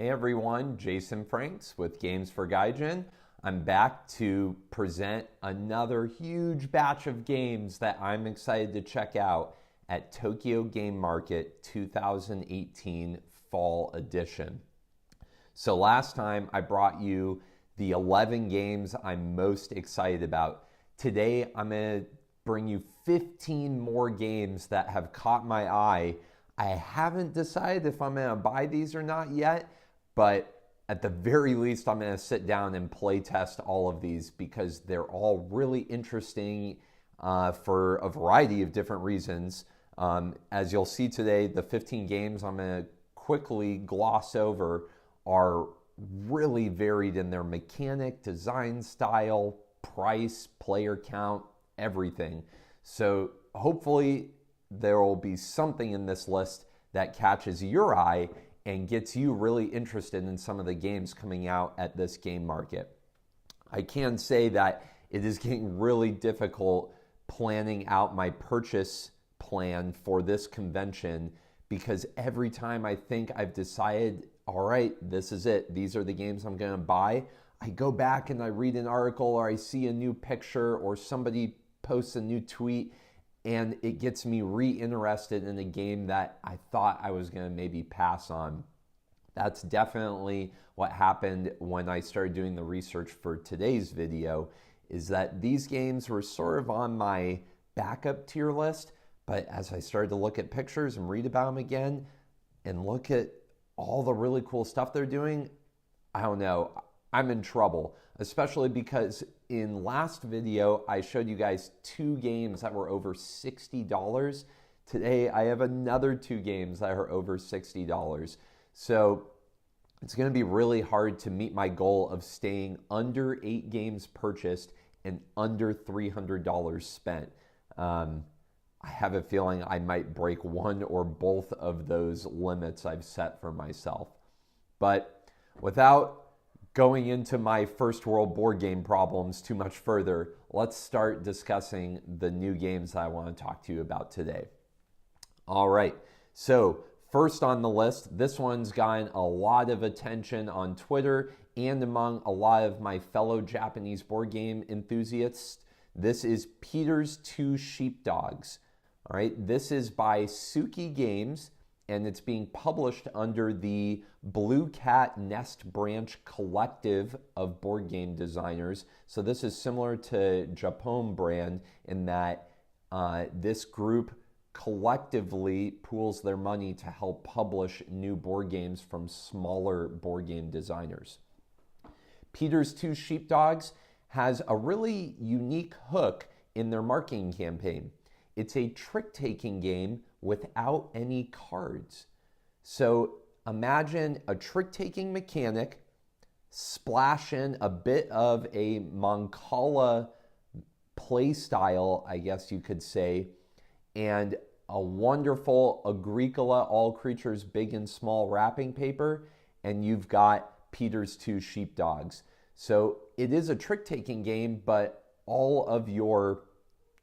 Hey everyone, Jason Franks with Games for Gaijin. I'm back to present another huge batch of games that I'm excited to check out at Tokyo Game Market 2018 Fall Edition. So last time I brought you the 11 games I'm most excited about. Today I'm going to bring you 15 more games that have caught my eye. I haven't decided if I'm going to buy these or not yet, but at the very least, I'm going to sit down and play test all of these because they're all really interesting for a variety of different reasons. As you'll see today, the 15 games I'm going to quickly gloss over are really varied in their mechanic, design style, price, player count, everything. So hopefully there will be something in this list that catches your eye and gets you really interested in some of the games coming out at this game market. I can say that it is getting really difficult planning out my purchase plan for this convention because every time I think I've decided, all right, this is it, these are the games I'm going to buy, I go back and I read an article or I see a new picture or somebody posts a new tweet and it gets me re-interested in a game that I thought I was going to maybe pass on. That's definitely what happened when I started doing the research for today's video, is that these games were sort of on my backup tier list, but as I started to look at pictures and read about them again and look at all the really cool stuff they're doing, I don't know, I'm in trouble, especially because in last video, I showed you guys 2 games that were over $60. Today, I have another 2 games that are over $60. So it's going to be really hard to meet my goal of staying under 8 games purchased and under $300 spent. I have a feeling I might break one or both of those limits I've set for myself. But without going into my first world board game problems too much further, let's start discussing the new games that I want to talk to you about today. All right, so first on the list, this one's gotten a lot of attention on Twitter and among a lot of my fellow Japanese board game enthusiasts. This is Peter's Two Sheepdogs. All right, this is by Suki Games, and it's being published under the Blue Cat Nest Branch Collective of board game designers. So this is similar to Japon brand in that this group collectively pools their money to help publish new board games from smaller board game designers. Peter's Two Sheepdogs has a really unique hook in their marketing campaign. It's a trick-taking game without any cards. So imagine a trick-taking mechanic, splash in a bit of a Mancala play style, I guess you could say, and a wonderful Agricola all creatures big and small wrapping paper, and you've got Peter's Two Sheepdogs. So it is a trick-taking game, but all of your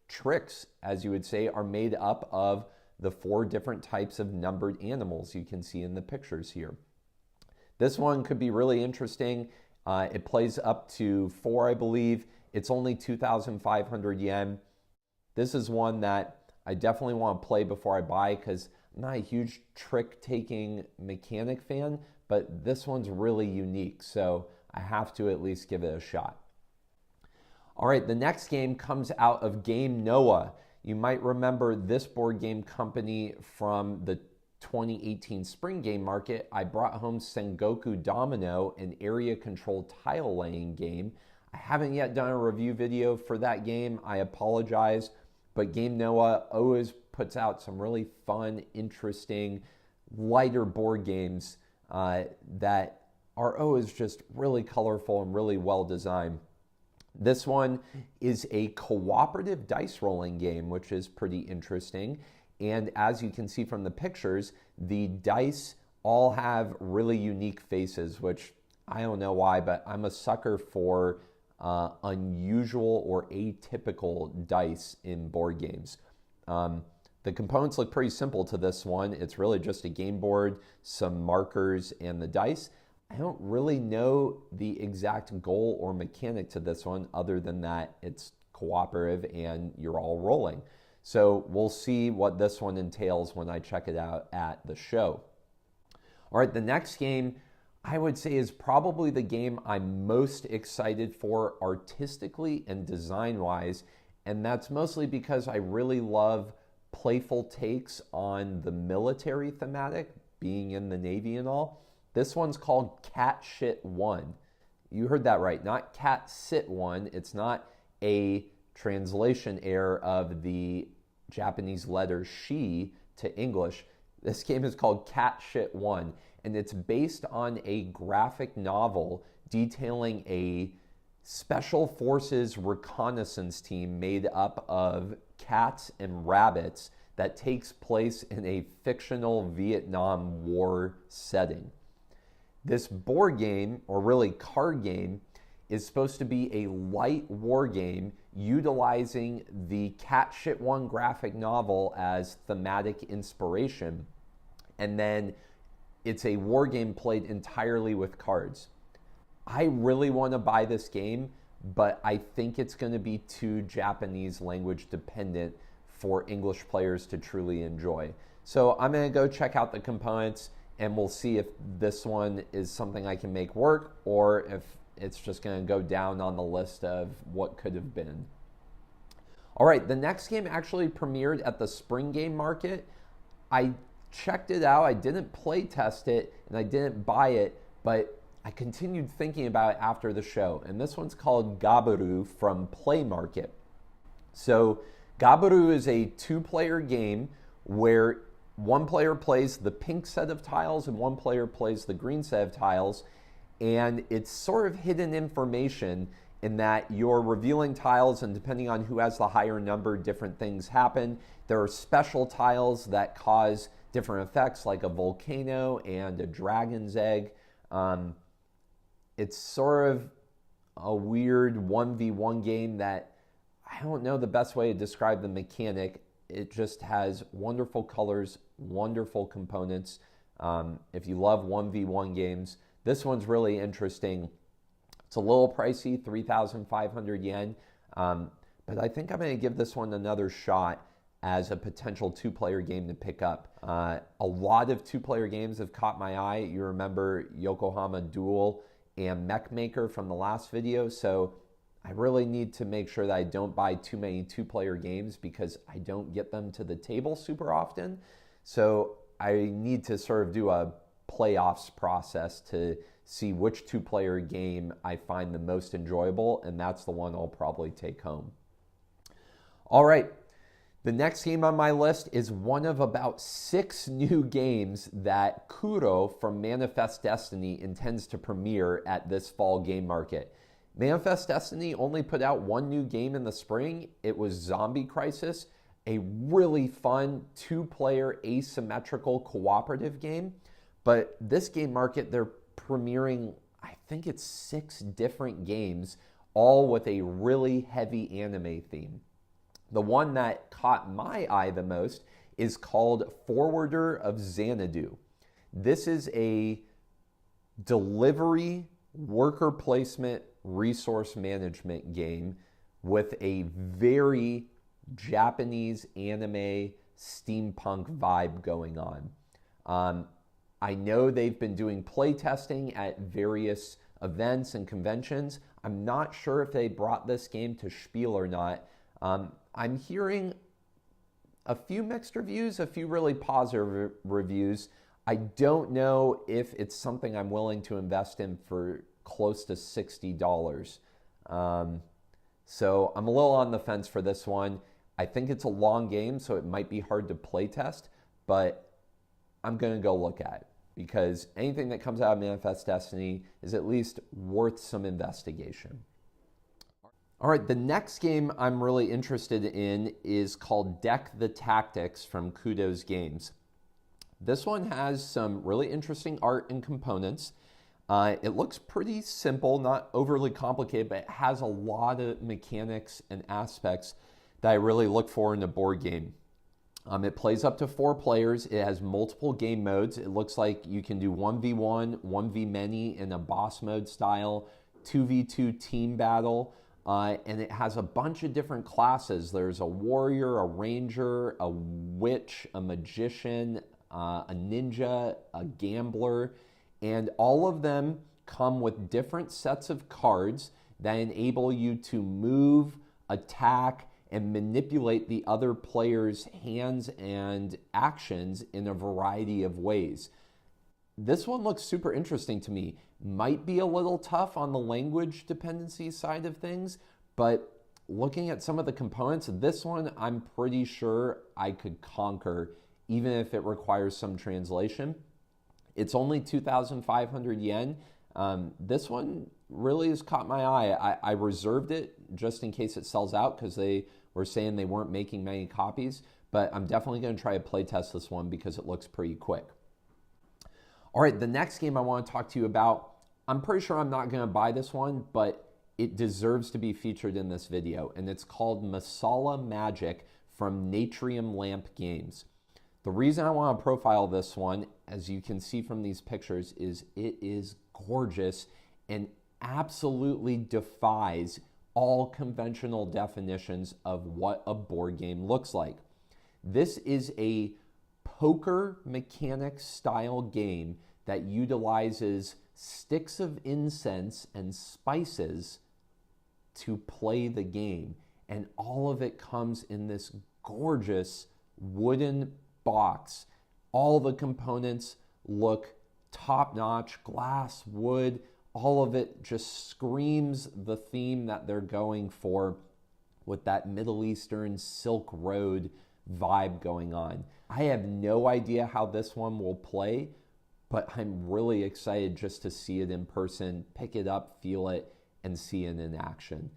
tricks, as you would say, are made up of the 4 different types of numbered animals you can see in the pictures here. This one could be really interesting. It plays up to 4, I believe. It's only 2,500 yen. This is one that I definitely want to play before I buy because I'm not a huge trick-taking mechanic fan, but this one's really unique, so I have to at least give it a shot. All right, the next game comes out of Game Noah. You might remember this board game company from the 2018 spring game market. I brought home Sengoku Domino, an area control tile laying game. I haven't yet done a review video for that game. I apologize, but Game Noah always puts out some really fun, interesting, lighter board games that are always just really colorful and really well designed. This one is a cooperative dice rolling game, which is pretty interesting. And as you can see from the pictures, the dice all have really unique faces, which I don't know why, but I'm a sucker for unusual or atypical dice in board games. The components look pretty simple to this one. It's really just a game board, some markers, and the dice. I don't really know the exact goal or mechanic to this one other than that it's cooperative and you're all rolling. So we'll see what this one entails when I check it out at the show. All right, the next game I would say is probably the game I'm most excited for artistically and design-wise, and that's mostly because I really love playful takes on the military thematic, being in the Navy and all. This one's called Cat Shit 1. You heard that right, not Cat Sit 1. It's not a translation error of the Japanese letter shi to English. This game is called Cat Shit 1, and it's based on a graphic novel detailing a special forces reconnaissance team made up of cats and rabbits that takes place in a fictional Vietnam War setting. This board game, or really card game, is supposed to be a light war game utilizing the Cat Shit 1 graphic novel as thematic inspiration. And then it's a war game played entirely with cards. I really want to buy this game, but I think it's going to be too Japanese language dependent for English players to truly enjoy. So I'm going to go check out the components, and we'll see if this one is something I can make work or if it's just going to go down on the list of what could have been. All right, the next game actually premiered at the Spring Game Market. I checked it out. I didn't play test it, and I didn't buy it, but I continued thinking about it after the show. And this one's called Gaburu from Play Market. So Gaburu is a two-player game where one player plays the pink set of tiles and one player plays the green set of tiles. And it's sort of hidden information in that you're revealing tiles, and depending on who has the higher number, different things happen. There are special tiles that cause different effects, like a volcano and a dragon's egg. It's sort of a weird 1v1 game that I don't know the best way to describe the mechanic. It just has wonderful colors, wonderful components. If you love 1v1 games, this one's really interesting. It's a little pricey, 3,500 yen, but I think I'm going to give this one another shot as a potential two-player game to pick up. A lot of two-player games have caught my eye. You remember Yokohama Duel and Mech Maker from the last video, so I really need to make sure that I don't buy too many two-player games because I don't get them to the table super often. So I need to sort of do a playoffs process to see which two-player game I find the most enjoyable, and that's the one I'll probably take home. All right, the next game on my list is one of about 6 new games that Kuro from Manifest Destiny intends to premiere at this fall game market. Manifest Destiny only put out one new game in the spring. It was Zombie Crisis, a really fun two-player asymmetrical cooperative game. But this game market, they're premiering, I think it's 6 different games, all with a really heavy anime theme. The one that caught my eye the most is called Forwarder of Xanadu. This is a delivery, worker placement, resource management game with a very Japanese anime steampunk vibe going on. I know they've been doing play testing at various events and conventions. I'm not sure if they brought this game to Spiel or not. I'm hearing a few mixed reviews, a few really positive reviews. I don't know if it's something I'm willing to invest in for close to $60. So I'm a little on the fence for this one. I think it's a long game, so it might be hard to play test, but I'm going to go look at it because anything that comes out of Manifest Destiny is at least worth some investigation. All right, the next game I'm really interested in is called Deck the Tactics from Kudo's Games. This one has some really interesting art and components. It looks pretty simple, not overly complicated, but it has a lot of mechanics and aspects that I really look for in a board game. It plays up to 4 players. It has multiple game modes. It looks like you can do 1v1, 1v-many in a boss mode style, 2v2 team battle, and it has a bunch of different classes. There's a warrior, a ranger, a witch, a magician, a ninja, a gambler, and all of them come with different sets of cards that enable you to move, attack, and manipulate the other player's hands and actions in a variety of ways. This one looks super interesting to me. Might be a little tough on the language dependency side of things, but looking at some of the components, this one I'm pretty sure I could conquer, even if it requires some translation. It's only 2,500 yen. This one really has caught my eye. I reserved it just in case it sells out because they were saying they weren't making many copies, but I'm definitely going to try to play test this one because it looks pretty quick. All right, the next game I want to talk to you about, I'm pretty sure I'm not going to buy this one, but it deserves to be featured in this video, and it's called Masala Magic from Natrium Lamp Games. The reason I want to profile this one, as you can see from these pictures, is it is gorgeous and absolutely defies all conventional definitions of what a board game looks like. This is a poker mechanics style game that utilizes sticks of incense and spices to play the game. And all of it comes in this gorgeous wooden box. All the components look top-notch, glass, wood, all of it just screams the theme that they're going for with that Middle Eastern Silk Road vibe going on. I have no idea how this one will play, but I'm really excited just to see it in person, pick it up, feel it, and see it in action.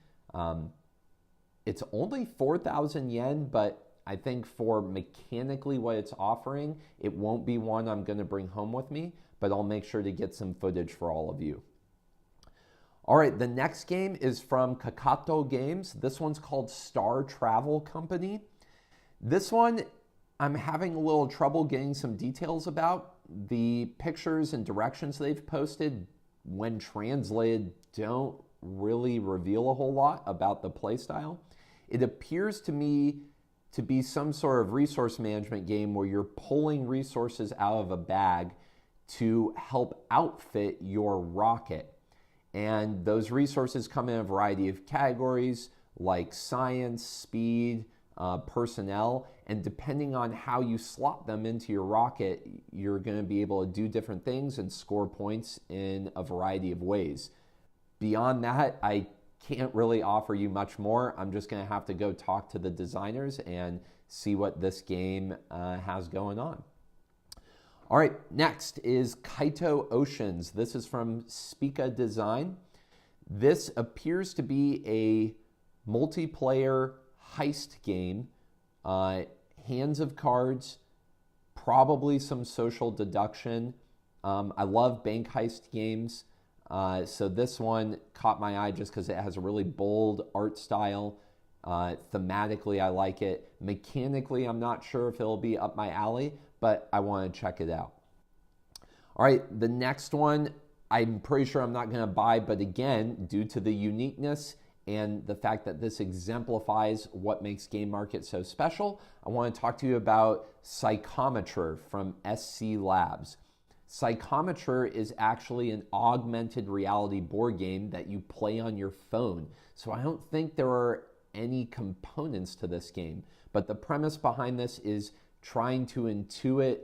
It's only 4,000 yen, but I think for mechanically what it's offering, it won't be one I'm going to bring home with me, but I'll make sure to get some footage for all of you. All right, the next game is from Kaito Games. This one's called Star Travel Company. This one, I'm having a little trouble getting some details about. The pictures and directions they've posted, when translated, don't really reveal a whole lot about the playstyle. It appears to me to be some sort of resource management game where you're pulling resources out of a bag to help outfit your rocket. And those resources come in a variety of categories like science, speed, personnel, and depending on how you slot them into your rocket, you're going to be able to do different things and score points in a variety of ways. Beyond that, I can't really offer you much more. I'm just going to have to go talk to the designers and see what this game has going on. All right, next is Kaito Oceans. This is from Spica Design. This appears to be a multiplayer heist game. Hands of cards, probably some social deduction. I love bank heist games. So this one caught my eye just because it has a really bold art style. Thematically, I like it. Mechanically, I'm not sure if it'll be up my alley, but I want to check it out. All right, the next one, I'm pretty sure I'm not going to buy, but again, due to the uniqueness and the fact that this exemplifies what makes Game Market so special, I want to talk to you about Psychometrer from SC Labs. Psychometrer is actually an augmented reality board game that you play on your phone. So I don't think there are any components to this game, but the premise behind this is trying to intuit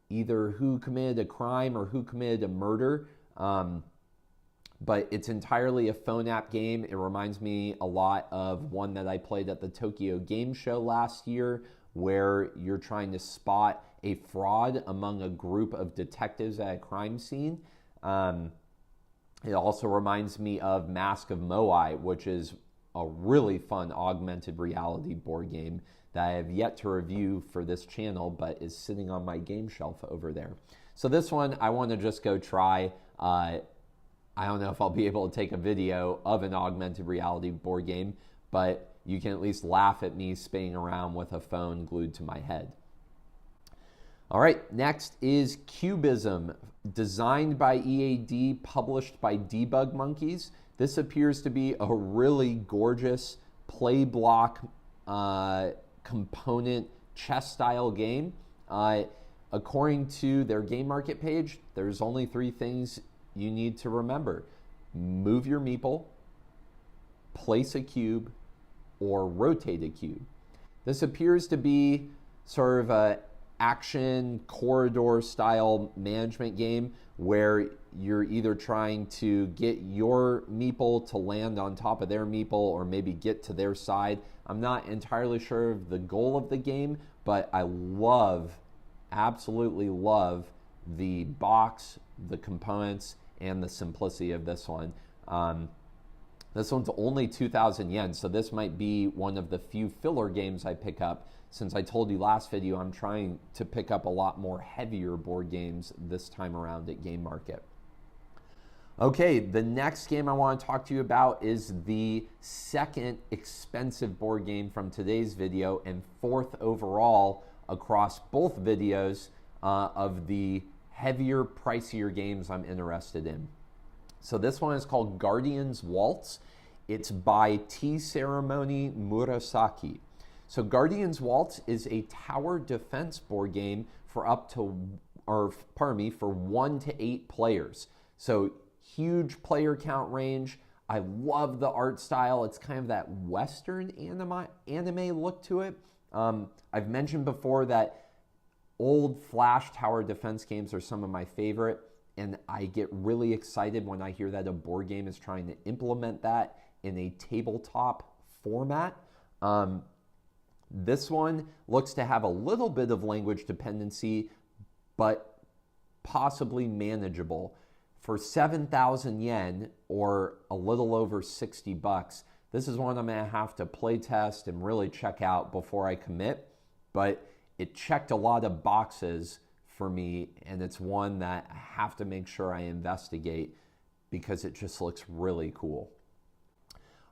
either who committed a crime or who committed a murder. But it's entirely a phone app game. It reminds me a lot of one that I played at the Tokyo Game Show last year, where you're trying to spot a fraud among a group of detectives at a crime scene. It also reminds me of Mask of Moai, which is a really fun augmented reality board game that I have yet to review for this channel, but is sitting on my game shelf over there. So this one I want to just go try. I don't know if I'll be able to take a video of an augmented reality board game, but you can at least laugh at me spinning around with a phone glued to my head. All right, next is Cubism, designed by EAD, published by Debug Monkeys. This appears to be a really gorgeous play block component chess style game. According to their game market page, there's only 3 things you need to remember. Move your meeple, place a cube, or rotate a cube. This appears to be sort of a action corridor style management game where you're either trying to get your meeple to land on top of their meeple or maybe get to their side. I'm not entirely sure of the goal of the game, but I absolutely love the box, the components, and the simplicity of this one. This one's only 2,000 yen, so this might be one of the few filler games I pick up. Since I told you last video, I'm trying to pick up a lot more heavier board games this time around at Game Market. Okay, the next game I want to talk to you about is the second expensive board game from today's video and 4th overall across both videos of the heavier, pricier games I'm interested in. So this one is called Guardian's Waltz. It's by Tea Ceremony Murasaki. So Guardian's Waltz is a tower defense board game for for 1 to 8 players. So huge player count range. I love the art style. It's kind of that Western anime look to it. I've mentioned before that old Flash tower defense games are some of my favorite, and I get really excited when I hear that a board game is trying to implement that in a tabletop format. This one looks to have a little bit of language dependency, but possibly manageable. For 7,000 yen, or a little over $60, this is one I'm going to have to play test and really check out before I commit, but it checked a lot of boxes for me, and it's one that I have to make sure I investigate because it just looks really cool.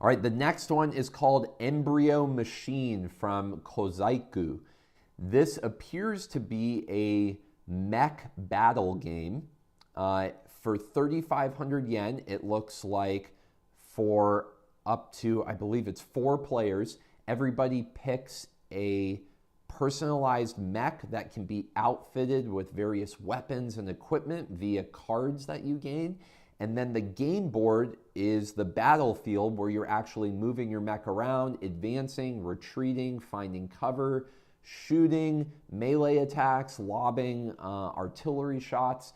All right, the next one is called Embryo Machine from Kozaiku. This appears to be a mech battle game. For 3,500 yen, it looks like for up to, I believe it's 4 players, everybody picks a personalized mech that can be outfitted with various weapons and equipment via cards that you gain. And then the game board is the battlefield where you're actually moving your mech around, advancing, retreating, finding cover, shooting, melee attacks, lobbing, artillery shots.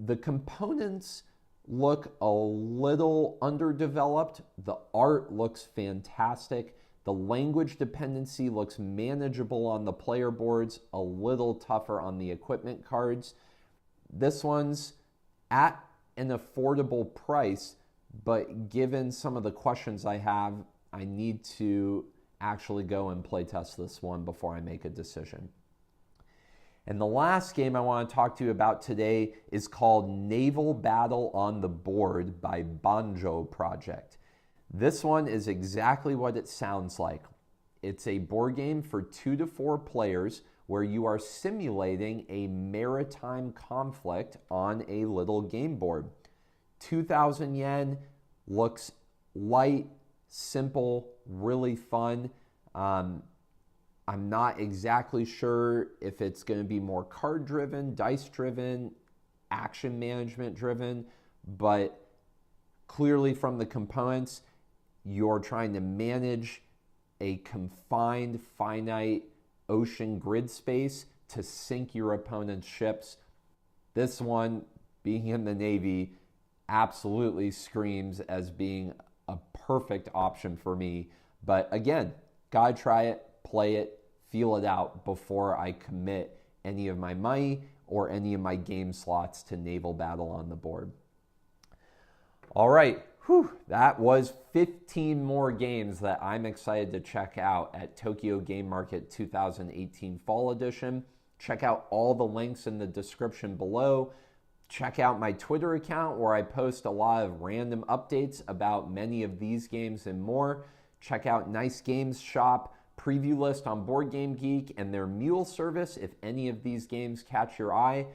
The components look a little underdeveloped. The art looks fantastic. The language dependency looks manageable on the player boards, a little tougher on the equipment cards. This one's at an affordable price, but given some of the questions I have, I need to actually go and play test this one before I make a decision. And the last game I want to talk to you about today is called Naval Battle on the Board by Banjo Project. This one is exactly what it sounds like. It's a board game for 2 to 4 players where you are simulating a maritime conflict on a little game board. 2,000 yen, looks light, simple, really fun. I'm not exactly sure if it's going to be more card-driven, dice-driven, action management-driven, but clearly from the components, you're trying to manage a confined, finite ocean grid space to sink your opponent's ships. This one, being in the Navy, absolutely screams as being a perfect option for me. But again, gotta try it, play it, feel it out before I commit any of my money or any of my game slots to Naval Battle on the Board. All right, that was 15 more games that I'm excited to check out at Tokyo Game Market 2018 Fall Edition. Check out all the links in the description below. Check out my Twitter account where I post a lot of random updates about many of these games and more. Check out Nice Games Shop, preview list on Board Game Geek and their mule service. If any of these games catch your eye,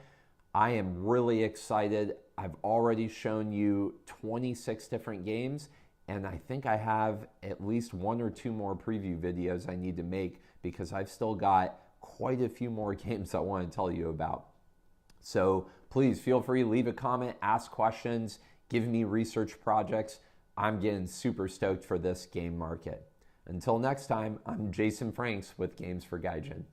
I am really excited. I've already shown you 26 different games, and I think I have at least 1 or 2 more preview videos I need to make because I've still got quite a few more games I want to tell you about. So please feel free to leave a comment, ask questions, give me research projects. I'm getting super stoked for this game market. Until next time, I'm Jason Franks with Games for Gaijin.